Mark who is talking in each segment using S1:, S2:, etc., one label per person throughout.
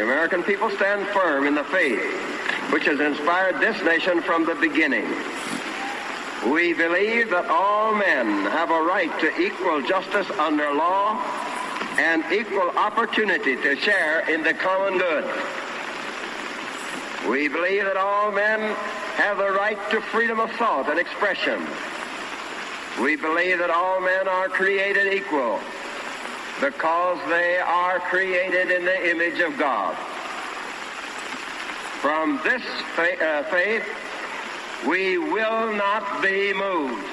S1: the American people stand firm in the faith which has inspired this nation from the beginning. We believe that all men have a right to equal justice under law and equal opportunity to share in the common good. We believe that all men have the right to freedom of thought and expression. We believe that all men are created equal because they are created in the image of God. From this faith, we will not be moved.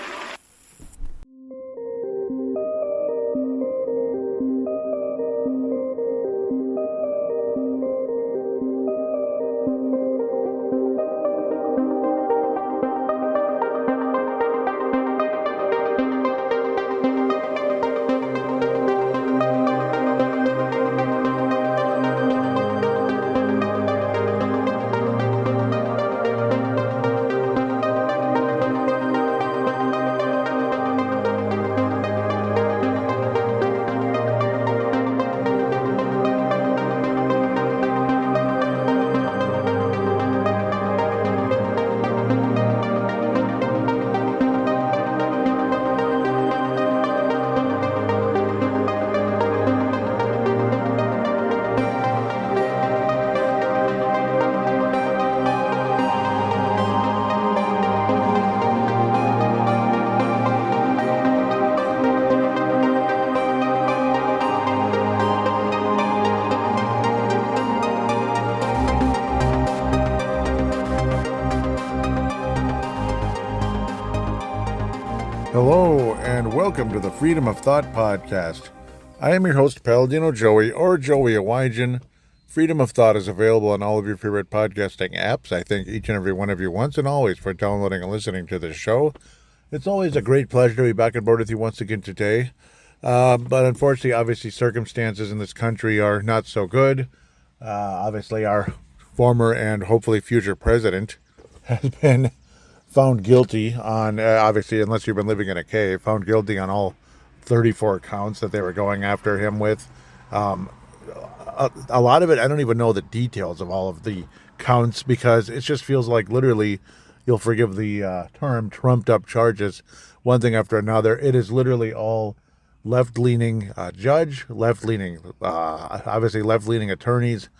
S2: Hello, and welcome to the Freedom of Thought podcast. I am your host, Paladino Joey, or Joey Awajan. Freedom of Thought is available on all of your favorite podcasting apps. I thank each and every one of you once and always for downloading and listening to this show. It's always a great pleasure to be back on board with you once again today. But unfortunately, obviously, circumstances in this country are not so good. Obviously, our former and hopefully future president has been found guilty on, obviously, unless you've been living in a cave, found guilty on all 34 counts that they were going after him with. A lot of it, I don't even know the details of all of the counts because it just feels like literally, you'll forgive the term, trumped up charges, one thing after another. It is literally all left-leaning judge, left-leaning, obviously left-leaning attorneys,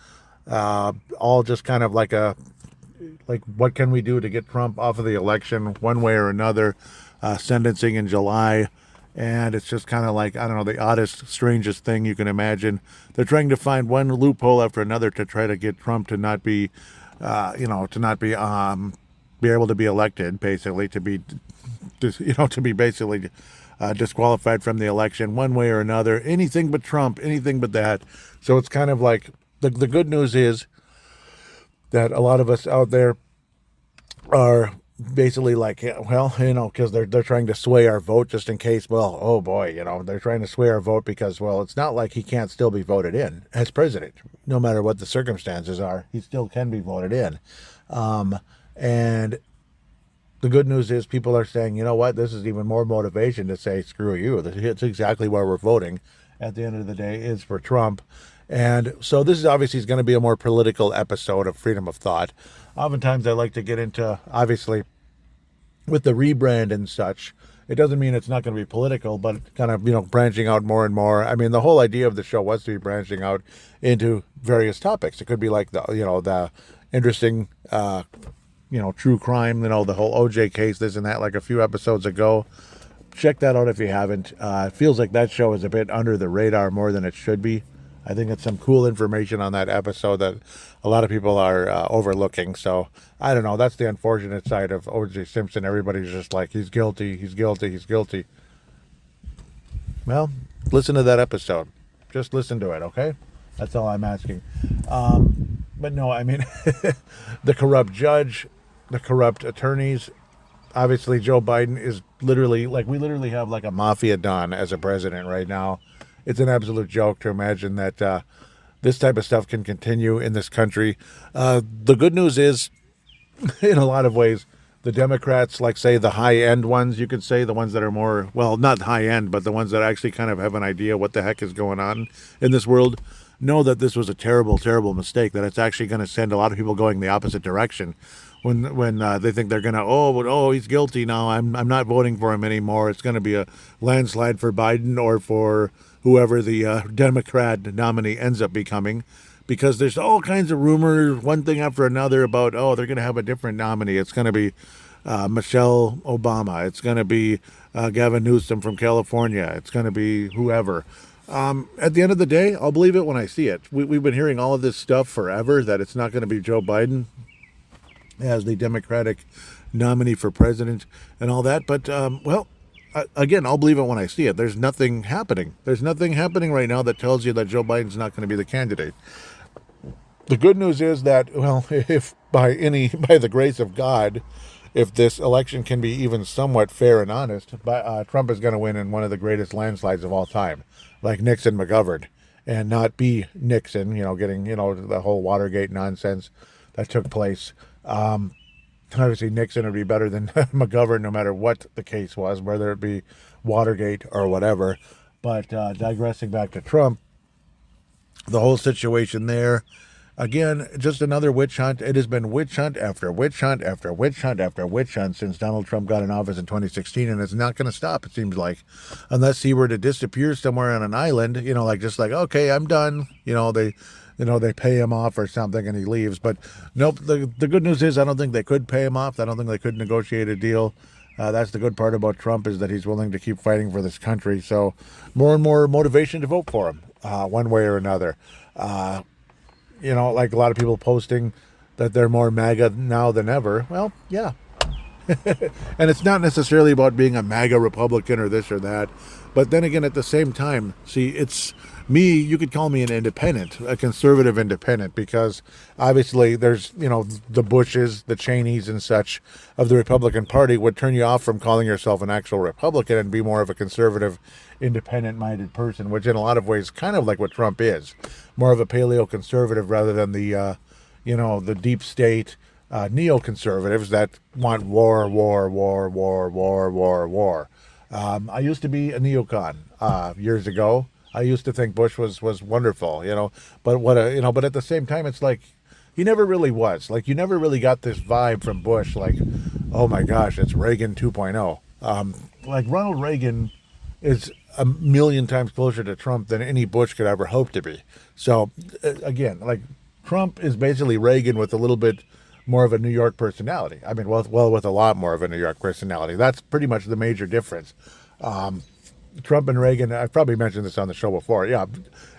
S2: all just kind of like what can we do to get Trump off of the election one way or another, sentencing in July. And it's just kind of like, I don't know, the oddest, strangest thing you can imagine. They're trying to find one loophole after another to try to get Trump to not be, be able to be elected, basically, to be basically disqualified from the election one way or another. Anything but Trump, anything but that. So it's kind of like, the good news is that a lot of us out there are basically like, well, because they're trying to sway our vote just in case, well, oh boy, they're trying to sway our vote because, well, it's not like he can't still be voted in as president. No matter what the circumstances are, he still can be voted in. And the good news is people are saying, you know what, this is even more motivation to say, screw you. It's exactly why we're voting at the end of the day is for Trump. And so this is obviously going to be a more political episode of Freedom of Thought. Oftentimes I like to get into, obviously, with the rebrand and such, it doesn't mean it's not going to be political, but kind of, branching out more and more. I mean, the whole idea of the show was to be branching out into various topics. It could be like the interesting, true crime, the whole OJ case, this and that, like a few episodes ago. Check that out if you haven't. It feels like that show is a bit under the radar more than it should be. I think it's some cool information on that episode that a lot of people are overlooking. So, I don't know. That's the unfortunate side of O.J. Simpson. Everybody's just like, he's guilty, he's guilty, he's guilty. Well, listen to that episode. Just listen to it, okay? That's all I'm asking. But no, I mean, the corrupt judge, the corrupt attorneys. Obviously, Joe Biden is literally, we literally have like a mafia don as a president right now. It's an absolute joke to imagine that this type of stuff can continue in this country. The good news is, in a lot of ways, the Democrats, say the high-end ones, you could say, the ones that are more, well, not high-end, but the ones that actually kind of have an idea what the heck is going on in this world, know that this was a terrible, terrible mistake, that it's actually going to send a lot of people going the opposite direction when they think they're going to, he's guilty now, I'm not voting for him anymore. It's going to be a landslide for Biden or for whoever the Democrat nominee ends up becoming, because there's all kinds of rumors, one thing after another, about, they're going to have a different nominee. It's going to be Michelle Obama. It's going to be Gavin Newsom from California. It's going to be whoever. At the end of the day, I'll believe it when I see it. We've been hearing all of this stuff forever, that it's not going to be Joe Biden as the Democratic nominee for president and all that. But, again, I'll believe it when I see it. There's nothing happening. There's nothing happening right now that tells you that Joe Biden's not going to be the candidate. The good news is that, if by the grace of God, if this election can be even somewhat fair and honest, Trump is going to win in one of the greatest landslides of all time, like Nixon McGovern, and not be Nixon, getting, the whole Watergate nonsense that took place. Obviously, Nixon would be better than McGovern, no matter what the case was, whether it be Watergate or whatever. But digressing back to Trump, the whole situation there, again, just another witch hunt. It has been witch hunt after witch hunt after witch hunt after witch hunt since Donald Trump got in office in 2016, and it's not going to stop, it seems like, unless he were to disappear somewhere on an island, okay, I'm done. They pay him off or something and he leaves. But nope, the good news is I don't think they could pay him off. I don't think they could negotiate a deal. That's the good part about Trump, is that he's willing to keep fighting for this country. So more and more motivation to vote for him, one way or another. Like a lot of people posting that they're more MAGA now than ever. Well, yeah. And it's not necessarily about being a MAGA Republican or this or that. But then again, at the same time, see, it's me, you could call me an independent, a conservative independent, because obviously there's, the Bushes, the Cheneys and such of the Republican Party would turn you off from calling yourself an actual Republican and be more of a conservative, independent-minded person, which in a lot of ways kind of like what Trump is, more of a paleo-conservative rather than the, the deep state neoconservatives that want war. I used to be a neocon years ago. I used to think Bush was wonderful, but but at the same time, it's like he never really was. Like, you never really got this vibe from Bush, like, oh my gosh, it's Reagan 2.0. Like, Ronald Reagan is a million times closer to Trump than any Bush could ever hope to be. So again, like, Trump is basically Reagan with a little bit more of a New York personality. I mean, well, with a lot more of a New York personality. That's pretty much the major difference. Trump and Reagan, I've probably mentioned this on the show before. Yeah,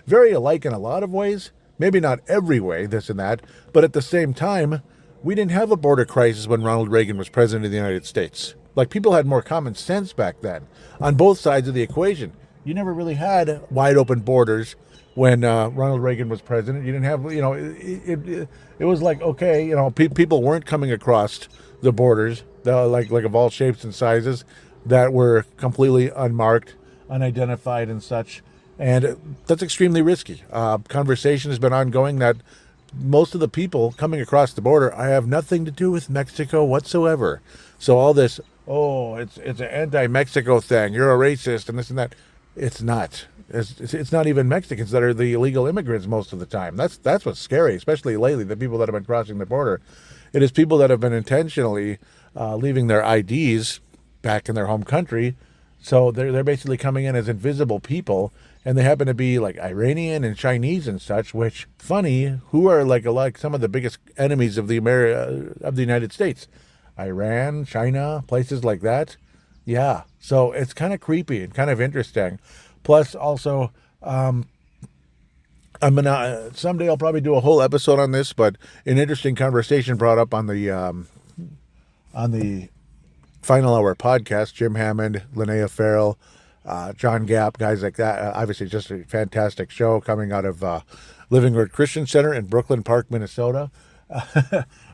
S2: very alike in a lot of ways. Maybe not every way, this and that. But at the same time, we didn't have a border crisis when Ronald Reagan was president of the United States. Like, people had more common sense back then on both sides of the equation. You never really had wide open borders when Ronald Reagan was president. You didn't have, it was like, okay, people weren't coming across the borders, like of all shapes and sizes, that were completely unmarked, unidentified and such. And that's extremely risky. Conversation has been ongoing that most of the people coming across the border, I have nothing to do with Mexico whatsoever. So all this, it's an anti-Mexico thing, you're a racist and this and that. It's not. It's not even Mexicans that are the illegal immigrants most of the time. That's what's scary, especially lately, the people that have been crossing the border. It is people that have been intentionally leaving their IDs back in their home country. So they're basically coming in as invisible people, and they happen to be like Iranian and Chinese and such, which, funny, who are like some of the biggest enemies of the United States. Iran, China, places like that. Yeah. So it's kind of creepy and kind of interesting. Plus, also, I'm gonna someday I'll probably do a whole episode on this, but an interesting conversation brought up on the Final Hour podcast. Jim Hammond, Linnea Farrell, John Gapp, guys like that. Obviously, just a fantastic show coming out of Living Word Christian Center in Brooklyn Park, Minnesota.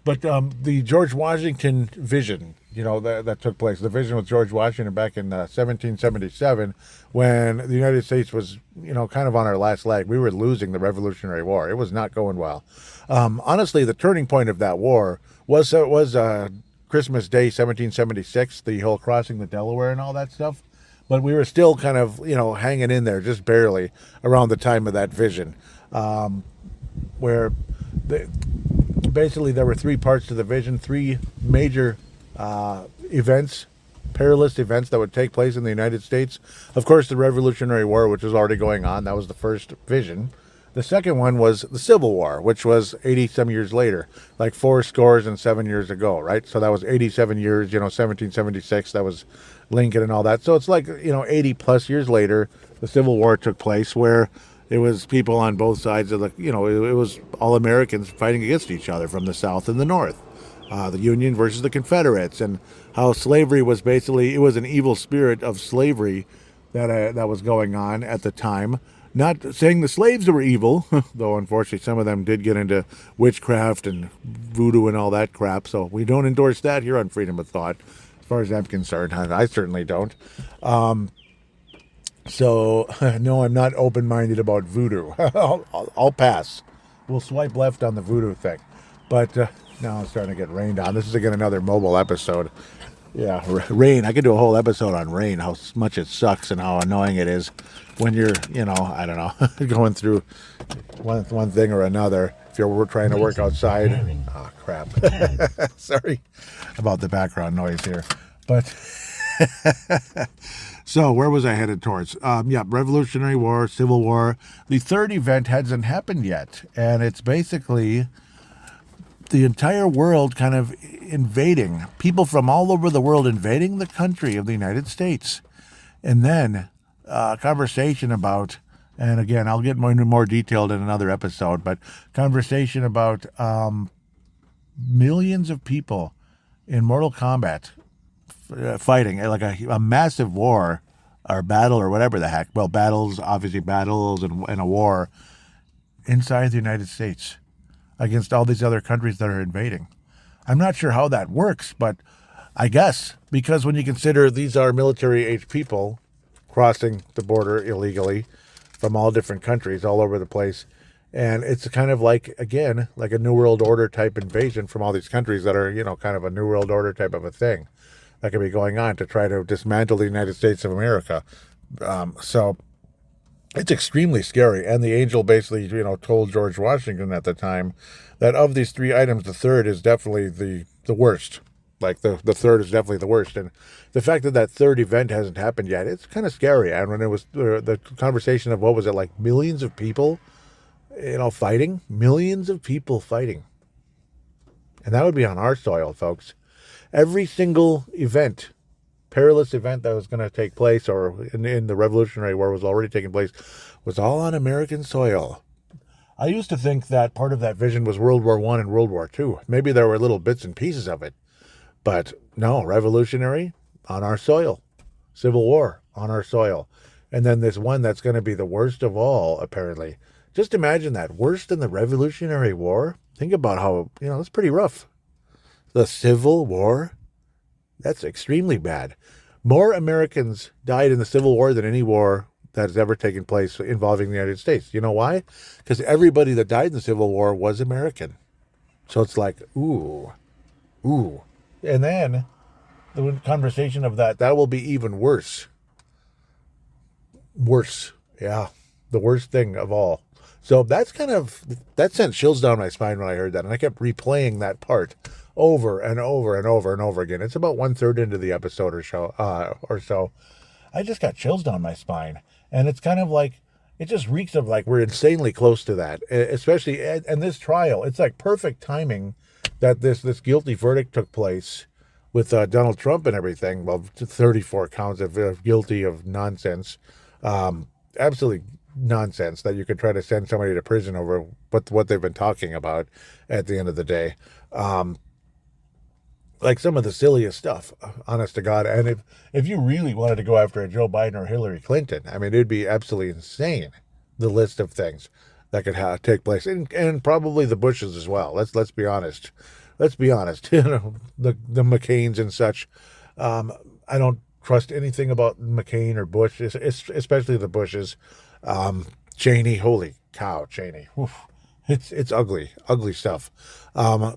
S2: But the George Washington vision, that took place, the vision with George Washington back in 1777, when the United States was, kind of on our last leg. We were losing the Revolutionary War. It was not going well. Honestly, the turning point of that war was Christmas Day, 1776, the whole crossing the Delaware and all that stuff. But we were still kind of, hanging in there just barely around the time of that vision. where basically there were three parts to the vision, three major events, perilous events that would take place in the United States. Of course, the Revolutionary War, which was already going on, that was the first vision. The second one was the Civil War, which was 80-some years later, like 7 years ago, right? So that was 87 years, 1776, that was Lincoln and all that. So it's like, 80-plus years later, the Civil War took place, where it was people on both sides of it was all Americans fighting against each other from the South and the North. The Union versus the Confederates, and how slavery was basically, it was an evil spirit of slavery that was going on at the time. Not saying the slaves were evil, though unfortunately some of them did get into witchcraft and voodoo and all that crap, so we don't endorse that here on Freedom of Thought, as far as I'm concerned. I certainly don't. So, no, I'm not open-minded about voodoo. I'll pass. We'll swipe left on the voodoo thing. But now it's starting to get rained on. This is, again, another mobile episode. Yeah, rain. I could do a whole episode on rain, how much it sucks and how annoying it is when you're, I don't know, going through one thing or another. If you're trying to work outside. Oh, crap. Sorry about the background noise here. But, so where was I headed towards? Revolutionary War, Civil War. The third event hasn't happened yet. And it's basically the entire world kind of invading, people from all over the world invading the country of the United States. And then conversation about, and again, I'll get more detailed in another episode, but conversation about millions of people in Mortal Kombat fighting, like a massive war or battle or whatever the heck. Well, battles, obviously battles and a war inside the United States against all these other countries that are invading. I'm not sure how that works, but I guess, because when you consider these are military-age people crossing the border illegally from all different countries all over the place, and it's kind of like, again, like a New World Order type invasion from all these countries that are, kind of a New World Order type of a thing that could be going on to try to dismantle the United States of America. So it's extremely scary. And the angel basically, told George Washington at the time that of these three items, the third is definitely the worst. Like the third is definitely the worst. And the fact that third event hasn't happened yet, it's kind of scary. And when it was the conversation of, what was it, like millions of people, fighting? Millions of people fighting. And that would be on our soil, folks. Every single event, perilous event that was going to take place, or in the Revolutionary War was already taking place, was all on American soil. I used to think that part of that vision was World War I and World War II. Maybe there were little bits and pieces of it. But no, Revolutionary, on our soil. Civil War, on our soil. And then this one that's going to be the worst of all, apparently. Just imagine that, worse than the Revolutionary War. Think about how, it's pretty rough. The Civil War, that's extremely bad. More Americans died in the Civil War than any war that has ever taken place involving the United States. You know why? Because everybody that died in the Civil War was American. So it's like, ooh. And then the conversation of that will be even worse. Worse. Yeah. The worst thing of all. So that sent chills down my spine when I heard that. And I kept replaying that part over and over and over and over again. It's about 1/3 into the episode or so. I just got chills down my spine. And it's kind of like, it just reeks of like we're insanely close to that. Especially, and this trial, it's like perfect timing that this guilty verdict took place with Donald Trump and everything. Well, 34 counts of guilty of nonsense. Absolutely nonsense that you could try to send somebody to prison over what they've been talking about at the end of the day. Like some of the silliest stuff, honest to God. And if you really wanted to go after a Joe Biden or Hillary Clinton, I mean, it'd be absolutely insane, the list of things that could take place, and probably the Bushes as well. Let's be honest. Let's be honest. The McCains and such. I don't trust anything about McCain or Bush, especially the Bushes. Cheney, holy cow, Cheney. Oof. It's ugly stuff.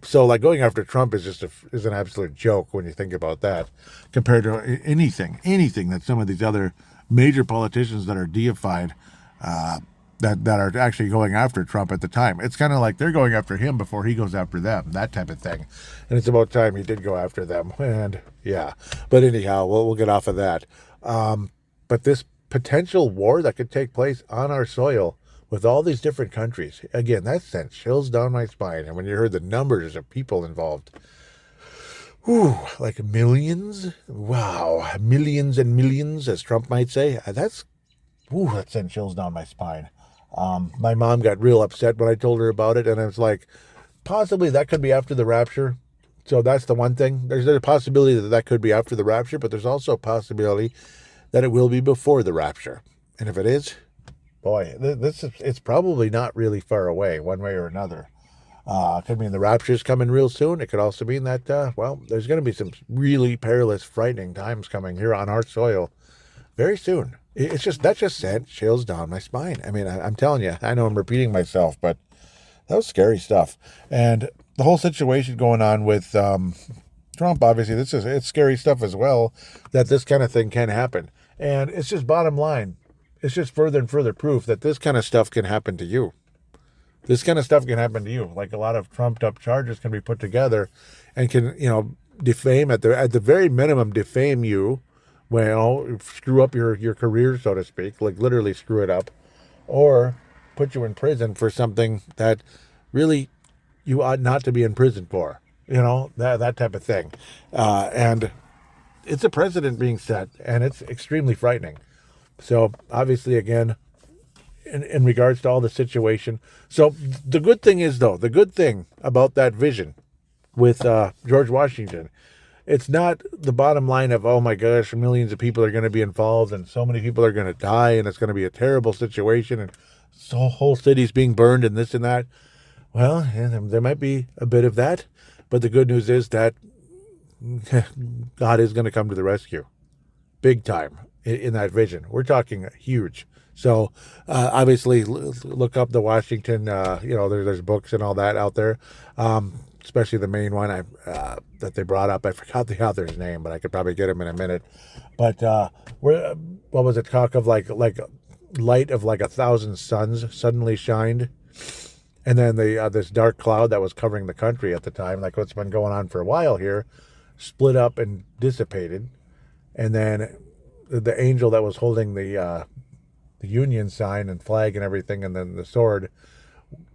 S2: So like going after Trump is is an absolute joke when you think about that, compared to anything that some of these other major politicians that are deified that are actually going after Trump at the time. It's kind of like they're going after him before he goes after them, that type of thing. And it's about time he did go after them. And yeah, but anyhow, we'll get off of that. But this potential war that could take place on our soil with all these different countries, again, that sent chills down my spine. And when you heard the numbers of people involved, whew, like millions, wow, millions and millions, as Trump might say, that sent chills down my spine. My mom got real upset when I told her about it, and I was like, possibly that could be after the rapture. So that's the one thing. There's a possibility that could be after the rapture, but there's also a possibility that it will be before the rapture. And if it is, boy, it's probably not really far away, one way or another. It could mean the rapture is coming real soon. It could also mean that, there's going to be some really perilous, frightening times coming here on our soil very soon. That just sent chills down my spine. I mean, I'm telling you, I know I'm repeating myself, but that was scary stuff. And the whole situation going on with Trump, obviously, it's scary stuff as well, that this kind of thing can happen. And it's just bottom line. It's just further and further proof that this kind of stuff can happen to you. This kind of stuff can happen to you. Like a lot of trumped up charges can be put together and can, defame at the very minimum, defame you. Well, screw up your career, so to speak, like literally screw it up, or put you in prison for something that really you ought not to be in prison for, that type of thing. And it's a precedent being set, and it's extremely frightening. So obviously, again, in regards to all the situation. So the good thing is, though, the good thing about that vision with George Washington, it's not the bottom line of, oh my gosh, millions of people are going to be involved and so many people are going to die and it's going to be a terrible situation and so whole cities being burned and this and that. Well, there might be a bit of that, but the good news is that God is going to come to the rescue big time in that vision. We're talking huge. So obviously look up the Washington, there's books and all that out there. Especially the main one that they brought up. I forgot the author's name, but I could probably get him in a minute. But what was it? Talk of like light of like 1,000 suns suddenly shined, and then this dark cloud that was covering the country at the time, like what's been going on for a while here, split up and dissipated, and then the angel that was holding the Union sign and flag and everything, and then the sword,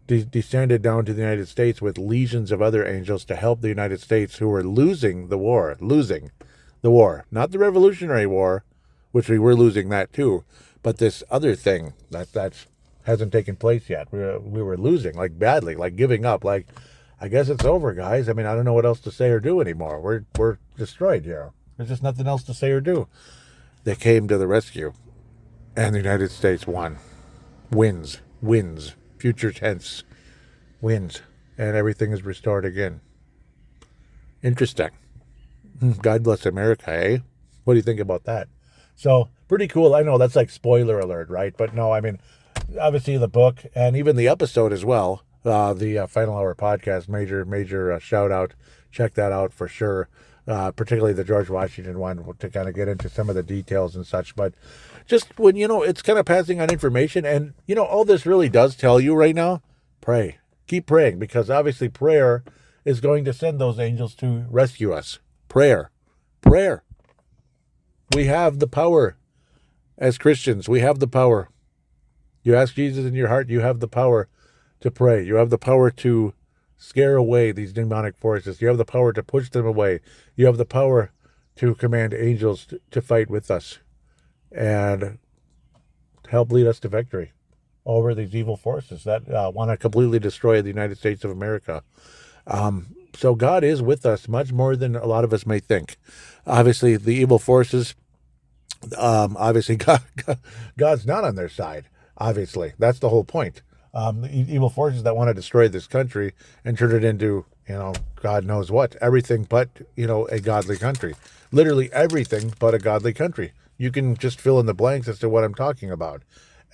S2: descended down to the United States with legions of other angels to help the United States, who were losing the war, not the Revolutionary War, which we were losing that too, but this other thing that hasn't taken place yet. We were losing, like badly, like giving up, like I guess it's over, guys. I mean, I don't know what else to say or do anymore. We're destroyed here. There's just nothing else to say or do. They came to the rescue, and the United States wins. Future tense, wins, and everything is restored again. Interesting. God bless America, eh? What do you think about that? So, pretty cool. I know that's like spoiler alert, right? But no, I mean, obviously the book and even the episode as well, the Final Hour podcast, major shout out. Check that out for sure. Particularly the George Washington one, to kind of get into some of the details and such. But just when, it's kind of passing on information. And, all this really does tell you right now, pray. Keep praying, because obviously prayer is going to send those angels to rescue us. Prayer. We have the power as Christians. We have the power. You ask Jesus in your heart, you have the power to pray. You have the power to scare away these demonic forces. You have the power to push them away. You have the power to command angels to fight with us and help lead us to victory over these evil forces that want to completely destroy the United States of America. So God is with us much more than a lot of us may think. Obviously, the evil forces, obviously God's not on their side. Obviously, that's the whole point. The evil forces that want to destroy this country and turn it into, God knows what, everything but, a godly country. Literally everything but a godly country. You can just fill in the blanks as to what I'm talking about,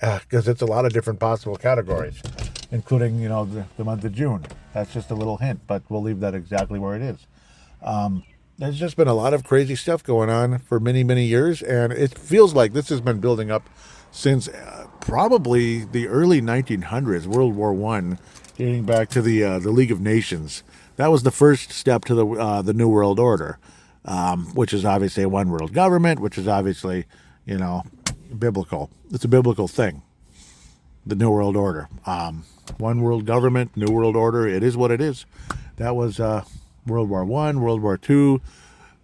S2: because it's a lot of different possible categories, including, the month of June. That's just a little hint, but we'll leave that exactly where it is. There's just been a lot of crazy stuff going on for many, many years, and it feels like this has been building up since probably the early 1900s, World War One, dating back to the League of Nations. That was the first step to the New World Order, which is obviously a one world government, which is obviously, biblical. It's a biblical thing. The New World Order, one world government, New World Order. It is what it is. That was World War One, World War Two.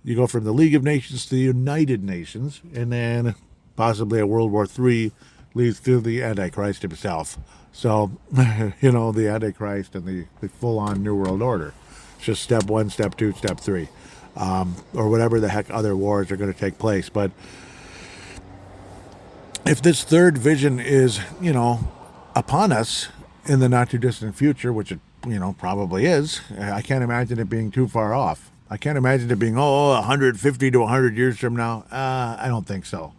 S2: You go from the League of Nations to the United Nations, and then possibly a World War III leads to the Antichrist himself. So, the Antichrist and the full-on New World Order. It's just step one, step two, step three, or whatever the heck other wars are going to take place. But if this third vision is, upon us in the not-too-distant future, which it, probably is, I can't imagine it being too far off. I can't imagine it being, 150 to 100 years from now. I don't think so.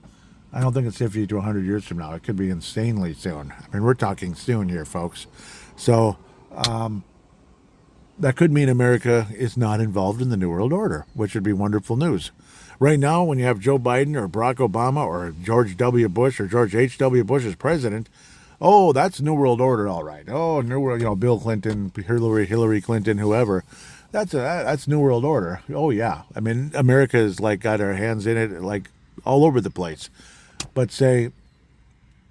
S2: I don't think it's 50 to 100 years from now. It could be insanely soon. I mean, we're talking soon here, folks. So that could mean America is not involved in the New World Order, which would be wonderful news. Right now, when you have Joe Biden or Barack Obama or George W. Bush or George H.W. Bush as president, that's New World Order, all right. Oh, New World, Bill Clinton, Hillary Clinton, whoever. That's New World Order. Oh, yeah. I mean, America has, got our hands in it, all over the place. But say,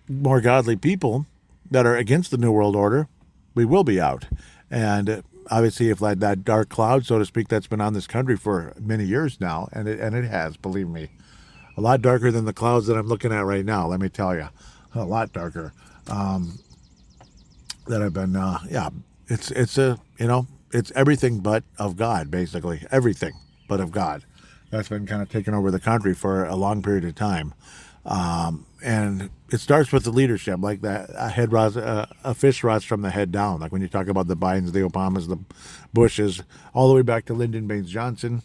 S2: more godly people that are against the New World Order, we will be out. And obviously, if that dark cloud, so to speak, that's been on this country for many years now, and it has, believe me, a lot darker than the clouds that I'm looking at right now, let me tell you. A lot darker. That I've been, it's everything but of God, basically. Everything but of God. That's been kind of taking over the country for a long period of time. And it starts with the leadership, like that a fish rots from the head down. Like when you talk about the Bidens, the Obamas, the Bushes, all the way back to Lyndon Baines Johnson,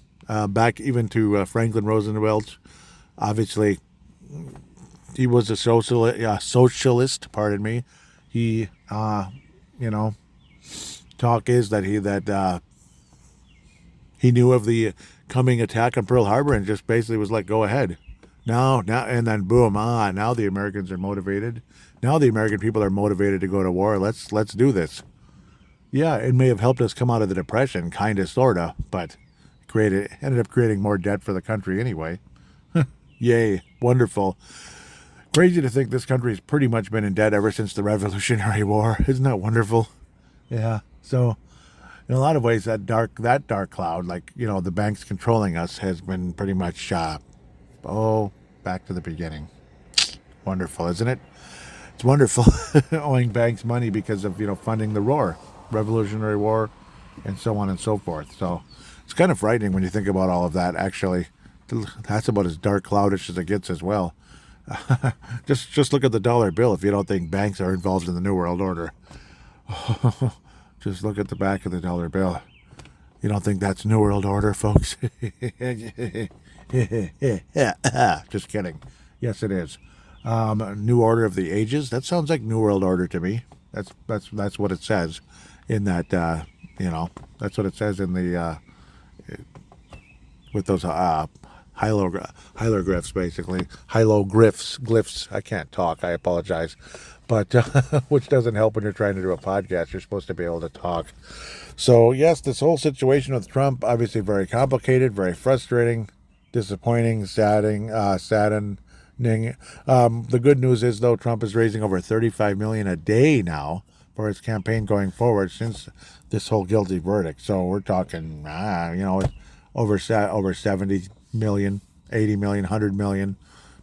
S2: back even to Franklin Roosevelt. Obviously, he was a socialist, pardon me. He, talk is that he knew of the coming attack on Pearl Harbor and just basically was like, go ahead. Now, and then boom, now the Americans are motivated. Now the American people are motivated to go to war. Let's do this. Yeah, it may have helped us come out of the Depression, kind of, sort of, but ended up creating more debt for the country anyway. Yay, wonderful. Crazy to think this country's pretty much been in debt ever since the Revolutionary War. Isn't that wonderful? Yeah, so in a lot of ways, that dark cloud, the banks controlling us, has been pretty much, back to the beginning. Wonderful, isn't it? It's wonderful owing banks money because of, funding the Revolutionary War, and so on and so forth. So it's kind of frightening when you think about all of that, actually. That's about as dark cloudish as it gets as well. Just look at the dollar bill if you don't think banks are involved in the New World Order. Just look at the back of the dollar bill. You don't think that's New World Order, folks? Just kidding. Yes, it is. New Order of the Ages. That sounds like New World Order to me. That's what it says in that. That's what it says in the with those hieroglyphs, basically. Glyphs. I can't talk. I apologize. But which doesn't help when you're trying to do a podcast. You're supposed to be able to talk. So, yes, this whole situation with Trump, obviously very complicated, very frustrating, disappointing, saddening. The good news is, though, Trump is raising over $35 million a day now for his campaign going forward since this whole guilty verdict. So we're talking, over 70 million, 80 million, 100 million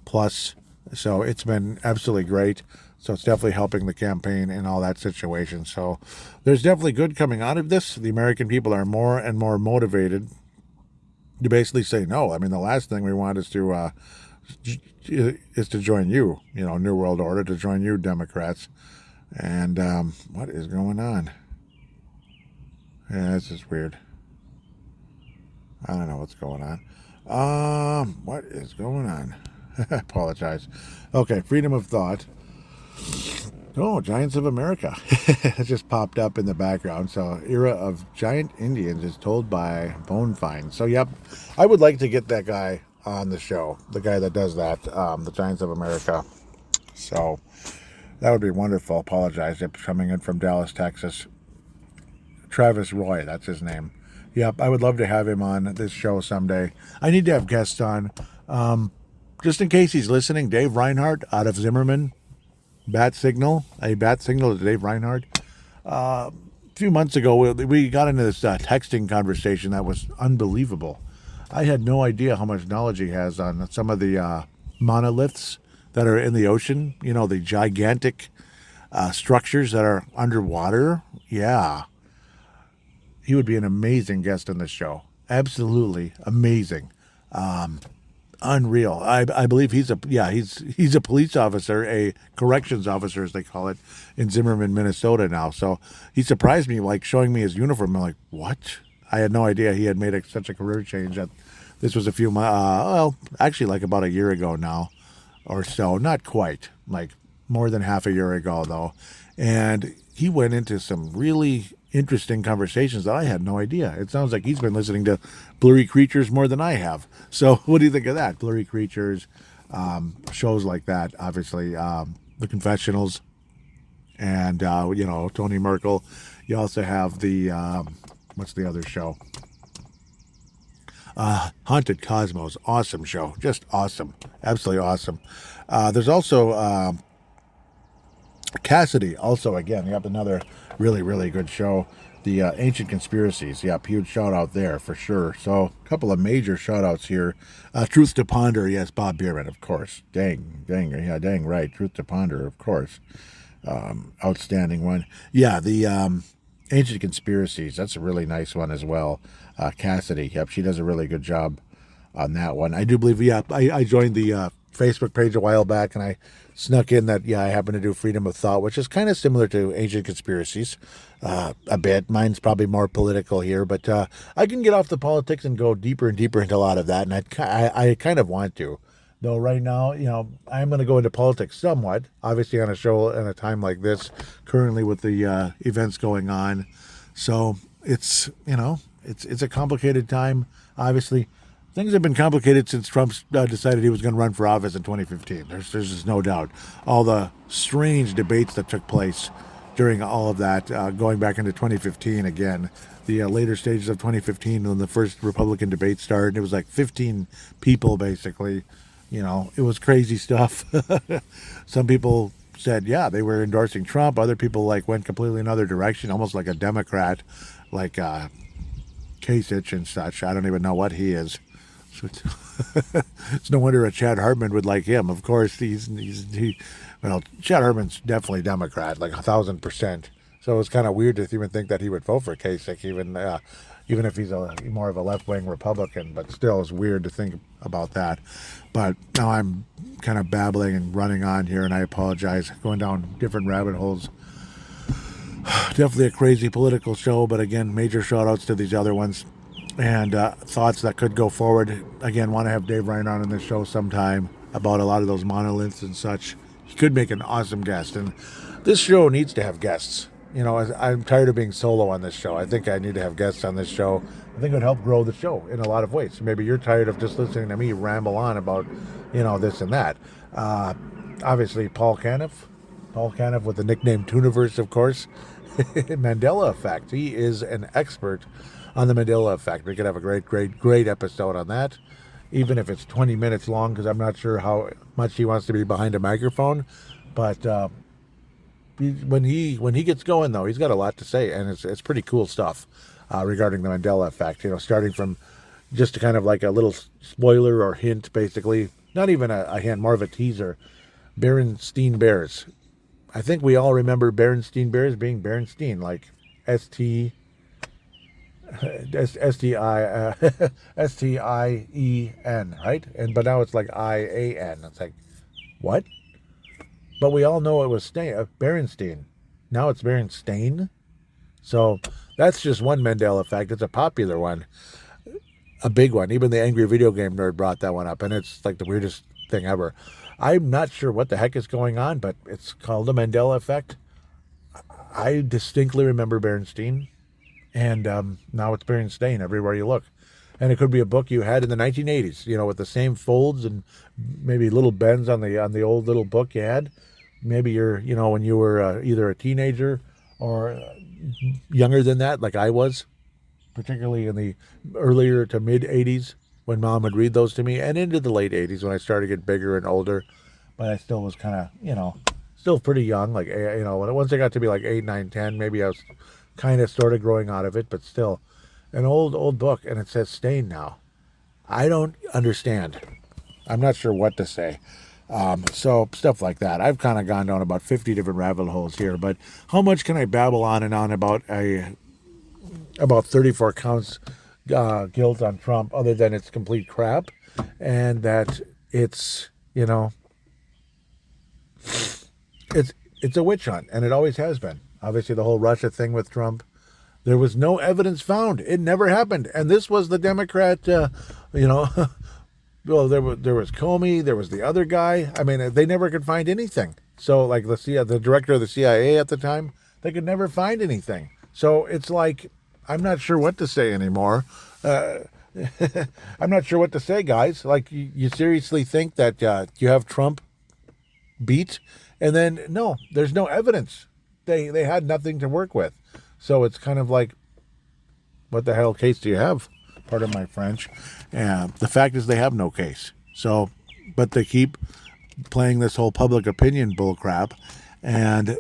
S2: plus. So it's been absolutely great. So it's definitely helping the campaign and all that situation. So there's definitely good coming out of this. The American people are more and more motivated to basically say no. I mean, the last thing we want is to join you, New World Order, to join you Democrats. And what is going on? Yeah, this is weird. I don't know what's going on. What is going on? I apologize. Okay, freedom of thought. Oh, Giants of America. It just popped up in the background. So, era of giant Indians is told by Bone Find. So, yep, I would like to get that guy on the show. The guy that does that, the Giants of America. So that would be wonderful. Apologize. It's coming in from Dallas, Texas. Travis Roy, that's his name. Yep, I would love to have him on this show someday. I need to have guests on. Just in case he's listening, Dave Reinhardt out of Zimmerman. Bat signal to Dave Reinhardt. A few months ago, we got into this texting conversation that was unbelievable. I had no idea how much knowledge he has on some of the monoliths that are in the ocean. You know, the gigantic structures that are underwater. Yeah. He would be an amazing guest on this show. Absolutely amazing. Unreal. I believe he's a police officer, a corrections officer as they call it, in Zimmerman, Minnesota now. So he surprised me, like showing me his uniform. I'm like, what? I had no idea he had made such a career change. That this was a few months, actually like about a year ago now or so. Not quite, like more than half a year ago though. And he went into some really interesting conversations that I had no idea. It sounds like he's been listening to Blurry Creatures more than I have. So what do you think of that? Blurry Creatures, shows like that, obviously, The Confessionals, and, Tony Merkel. You also have the, what's the other show? Haunted Cosmos. Awesome show. Just awesome. Absolutely awesome. There's also, Cassidy, also, again, yep, another really, really good show. The Ancient Conspiracies, yep, huge shout out there for sure. So, a couple of major shout outs here. Truth to Ponder, yes, Bob Bierman, of course. Dang right, Truth to Ponder, of course. Outstanding one. Yeah, the Ancient Conspiracies, that's a really nice one as well. Cassidy, yep, she does a really good job on that one. I do believe, I joined the Facebook page a while back, and I snuck in that, I happen to do Freedom of Thought, which is kind of similar to Ancient Conspiracies a bit. Mine's probably more political here, but I can get off the politics and go deeper and deeper into a lot of that, and I kind of want to. Though right now, I'm going to go into politics somewhat, obviously on a show at a time like this, currently with the events going on. So it's a complicated time, obviously. Things have been complicated since Trump decided he was going to run for office in 2015. There's just no doubt. All the strange debates that took place during all of that, going back into 2015 again, the later stages of 2015 when the first Republican debate started, it was like 15 people basically. It was crazy stuff. Some people said, they were endorsing Trump. Other people went completely another direction, almost like a Democrat, like Kasich and such. I don't even know what he is. It's no wonder a Chad Hartman would like him. Of course, Chad Hartman's definitely Democrat, like 1,000%. So it's kind of weird to even think that he would vote for Kasich, even if he's more of a left-wing Republican. But still, it's weird to think about that. But now I'm kind of babbling and running on here, and I apologize, going down different rabbit holes. Definitely a crazy political show, but again, major shout-outs to these other ones. And thoughts that could go forward. Again, want to have Dave Reinhardt on this show sometime about a lot of those monoliths and such. He could make an awesome guest. And this show needs to have guests. I'm tired of being solo on this show. I think I need to have guests on this show. I think it would help grow the show in a lot of ways. Maybe you're tired of just listening to me ramble on about, this and that. Obviously, Paul Caniff with the nickname Tooniverse, of course. Mandela Effect. He is an expert on the Mandela Effect. We could have a great episode on that, even if it's 20 minutes long, because I'm not sure how much he wants to be behind a microphone. But when he gets going, though, he's got a lot to say, and it's pretty cool stuff regarding the Mandela Effect. Starting from just kind of like a little spoiler or hint, basically. Not even a hint, more of a teaser. Berenstain Bears. I think we all remember Berenstain Bears being Berenstain, like S-T-I-E-N, right? But now it's like I-A-N. It's like, what? But we all know it was Berenstain. Now it's Berenstain. So that's just one Mandela Effect. It's a popular one. A big one. Even the Angry Video Game Nerd brought that one up, and it's like the weirdest thing ever. I'm not sure what the heck is going on, but it's called the Mandela Effect. I distinctly remember Berenstain, and now it's Berenstain everywhere you look. And it could be a book you had in the 1980s, with the same folds and maybe little bends on the old little book you had. Maybe you're, when you were either a teenager or younger than that, like I was, particularly in the earlier to mid 80s when Mom would read those to me, and into the late 80s when I started to get bigger and older. But I still was kind of, still pretty young. Like, once I got to be like 8, 9, 10, maybe I was kind of sort of growing out of it, but still an old book, and it says stain now. I don't understand. I'm not sure what to say. So stuff like that. I've kind of gone down about 50 different rabbit holes here, but how much can I babble on and on about about 34 counts guilt on Trump, other than it's complete crap, and that it's it's a witch hunt, and it always has been. Obviously, the whole Russia thing with Trump, there was no evidence found. It never happened, and this was the Democrat. Well, there was Comey, there was the other guy. I mean, they never could find anything. So, like the director of the CIA at the time, they could never find anything. So it's like, I'm not sure what to say anymore. I'm not sure what to say, guys. Like, you seriously think that you have Trump beat, and then no, there's no evidence. They had nothing to work with. So it's kind of like, what the hell case do you have? Pardon my French. The fact is they have no case. So, but they keep playing this whole public opinion bullcrap, and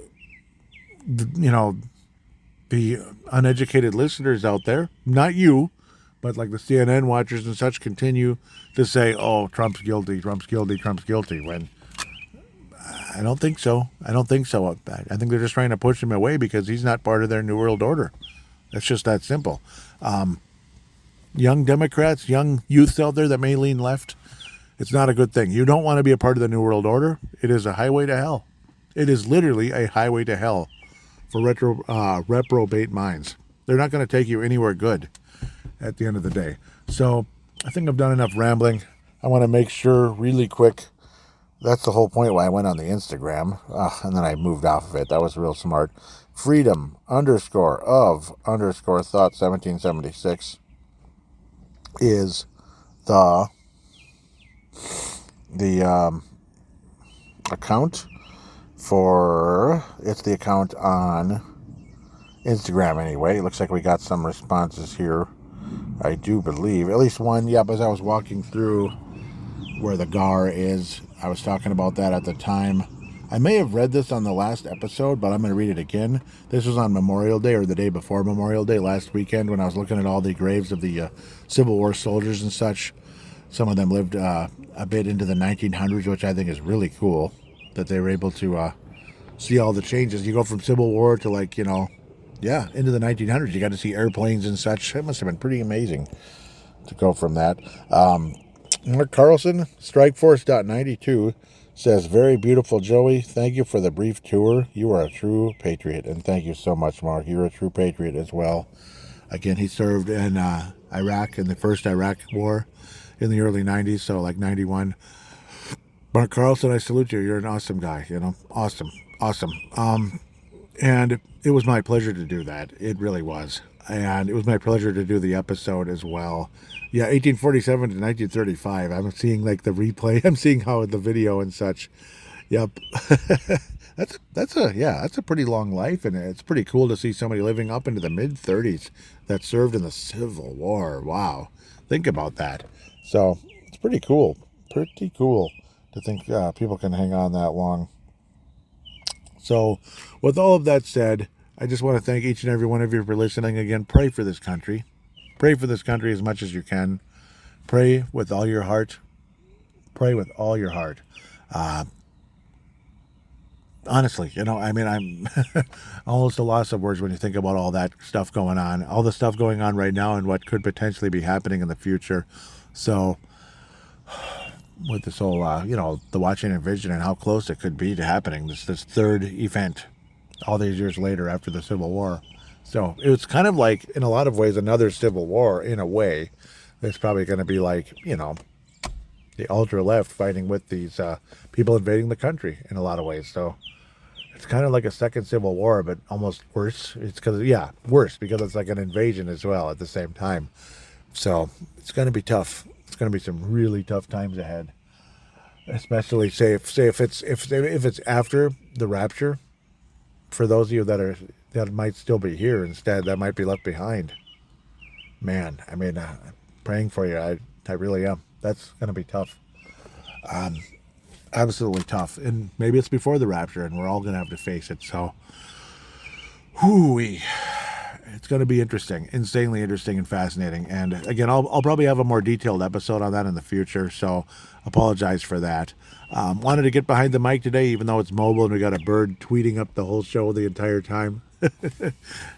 S2: the uneducated listeners out there, not you, but like the CNN watchers and such, continue to say, "Oh, Trump's guilty, Trump's guilty, Trump's guilty." When I don't think so. I don't think so. I think they're just trying to push him away because he's not part of their New World Order. It's just that simple. Young Democrats, young youths out there that may lean left, it's not a good thing. You don't want to be a part of the New World Order. It is a highway to hell. It is literally a highway to hell for reprobate minds. They're not going to take you anywhere good at the end of the day. So I think I've done enough rambling. I want to make sure really quick. That's the whole point why I went on the Instagram. And then I moved off of it. That was real smart. Freedom _of _thought 1776 is the account for, it's the account on Instagram anyway. It looks like we got some responses here. I do believe, at least one. Yep, as I was walking through where the GAR is, I was talking about that at the time. I may have read this on the last episode, but I'm going to read it again. This was on Memorial Day, or the day before Memorial Day, last weekend, when I was looking at all the graves of the Civil War soldiers and such. Some of them lived a bit into the 1900s, which I think is really cool, that they were able to see all the changes. You go from Civil War to into the 1900s. You got to see airplanes and such. It must have been pretty amazing to go from that. Mark Carlson, Strikeforce.92, says, very beautiful, Joey. Thank you for the brief tour. You are a true patriot. And thank you so much, Mark. You're a true patriot as well. Again, he served in Iraq, in the first Iraq war in the early 90s, so like 91. Mark Carlson, I salute you. You're an awesome guy, Awesome. And it was my pleasure to do that. It really was. And it was my pleasure to do the episode as well. Yeah, 1847 to 1935. I'm seeing like the replay. I'm seeing how the video and such. Yep. that's a pretty long life, and it's pretty cool to see somebody living up into the mid-30s that served in the Civil War. Wow. Think about that. So it's pretty cool. Pretty cool to think people can hang on that long. So with all of that said, I just want to thank each and every one of you for listening. Again, pray for this country. Pray for this country as much as you can. Pray with all your heart. Pray with all your heart. Honestly, I'm almost a loss of words when you think about all that stuff going on. All the stuff going on right now and what could potentially be happening in the future. So, with this whole, the Washington Vision and how close it could be to happening, this third event, all these years later after the Civil War. So it was kind of like, in a lot of ways, another Civil War in a way. It's probably going to be like, the ultra-left fighting with these people invading the country in a lot of ways. So it's kind of like a second Civil War, but almost worse. It's worse because it's like an invasion as well at the same time. So it's going to be tough. It's going to be some really tough times ahead, especially if it's after the rapture. For those of you that might still be here instead, that might be left behind. Man, I mean, I'm praying for you. I really am. That's going to be tough. Absolutely tough. And maybe it's before the rapture, and we're all going to have to face it. So, whoo-wee. It's going to be interesting, insanely interesting and fascinating. And again, I'll probably have a more detailed episode on that in the future, so apologize for that. Wanted to get behind the mic today, even though it's mobile and we got a bird tweeting up the whole show the entire time.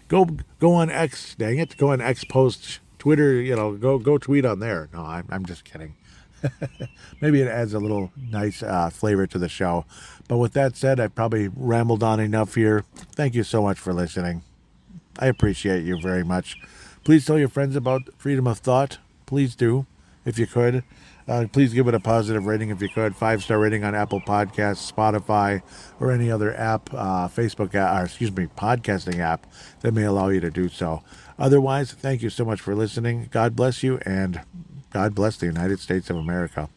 S2: Go on X, dang it. Go on X, post Twitter, go tweet on there. No, I'm just kidding. Maybe it adds a little nice flavor to the show. But with that said, I've probably rambled on enough here. Thank you so much for listening. I appreciate you very much. Please tell your friends about Freedom of Thought. Please do, if you could. Please give it a positive rating if you could. 5-star rating on Apple Podcasts, Spotify, or any other app, podcasting app that may allow you to do so. Otherwise, thank you so much for listening. God bless you, and God bless the United States of America.